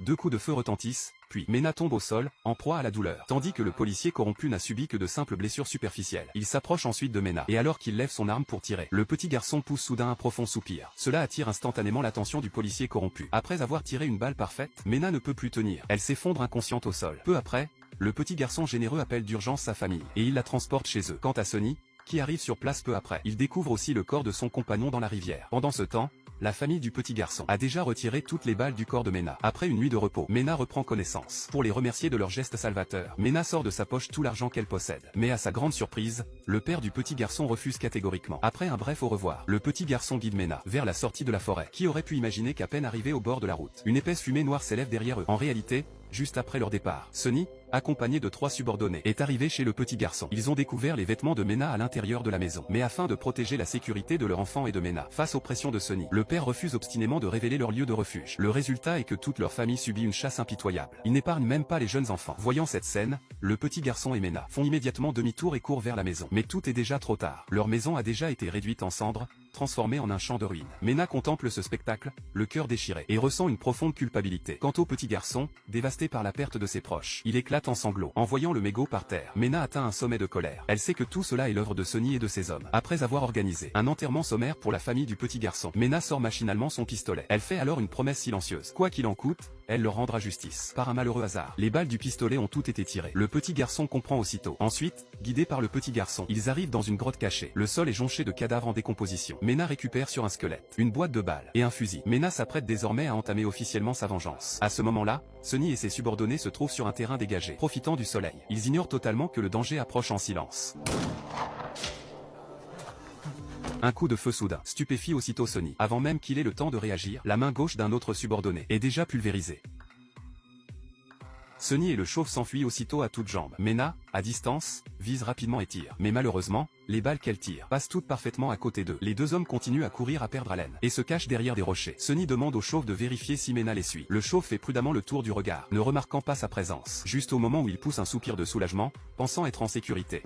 2 coups de feu retentissent, puis Mena tombe au sol, en proie à la douleur. Tandis que le policier corrompu n'a subi que de simples blessures superficielles. Il s'approche ensuite de Mena, et alors qu'il lève son arme pour tirer, le petit garçon pousse soudain un profond soupir. Cela attire instantanément l'attention du policier corrompu. Après avoir tiré une balle parfaite, Mena ne peut plus tenir. Elle s'effondre inconsciente au sol. Peu après, le petit garçon généreux appelle d'urgence sa famille, et il la transporte chez eux. Quant à Sonny, qui arrive sur place peu après, il découvre aussi le corps de son compagnon dans la rivière. Pendant ce temps, la famille du petit garçon a déjà retiré toutes les balles du corps de Mena. Après une nuit de repos, Mena reprend connaissance. Pour les remercier de leur geste salvateur, Mena sort de sa poche tout l'argent qu'elle possède. Mais à sa grande surprise, le père du petit garçon refuse catégoriquement. Après un bref au revoir, le petit garçon guide Mena vers la sortie de la forêt. Qui aurait pu imaginer qu'à peine arrivé au bord de la route, une épaisse fumée noire s'élève derrière eux. En réalité, juste après leur départ, Sonny, accompagné de 3 subordonnés, est arrivé chez le petit garçon. Ils ont découvert les vêtements de Mena à l'intérieur de la maison. Mais afin de protéger la sécurité de leur enfant et de Mena, face aux pressions de Sonny, le père refuse obstinément de révéler leur lieu de refuge. Le résultat est que toute leur famille subit une chasse impitoyable. Il n'épargne même pas les jeunes enfants. Voyant cette scène, le petit garçon et Mena font immédiatement demi-tour et courent vers la maison. Mais tout est déjà trop tard. Leur maison a déjà été réduite en cendres, transformée en un champ de ruines. Mena contemple ce spectacle, le cœur déchiré, et ressent une profonde culpabilité. Quant au petit garçon, dévasté par la perte de ses proches, il éclate en sanglots. En voyant le mégot par terre, Mena atteint un sommet de colère. Elle sait que tout cela est l'œuvre de Sonny et de ses hommes. Après avoir organisé un enterrement sommaire pour la famille du petit garçon, Mena sort machinalement son pistolet. Elle fait alors une promesse silencieuse. Quoi qu'il en coûte, elle leur rendra justice. Par un malheureux hasard, les balles du pistolet ont toutes été tirées. Le petit garçon comprend aussitôt. Ensuite, guidés par le petit garçon, ils arrivent dans une grotte cachée. Le sol est jonché de cadavres en décomposition. Mena récupère sur un squelette une boîte de balles et un fusil. Mena s'apprête désormais à entamer officiellement sa vengeance. À ce moment-là, Sonny et ses subordonnés se trouvent sur un terrain dégagé, profitant du soleil. Ils ignorent totalement que le danger approche en silence. Un coup de feu soudain stupéfie aussitôt Sonny. Avant même qu'il ait le temps de réagir, la main gauche d'un autre subordonné est déjà pulvérisée. Sonny et le chauve s'enfuient aussitôt à toutes jambes. Mena, à distance, vise rapidement et tire. Mais malheureusement, les balles qu'elle tire passent toutes parfaitement à côté d'eux. Les deux hommes continuent à courir à perdre haleine et se cachent derrière des rochers. Sonny demande au chauve de vérifier si Mena les suit. Le chauve fait prudemment le tour du regard, ne remarquant pas sa présence, juste au moment où il pousse un soupir de soulagement, pensant être en sécurité.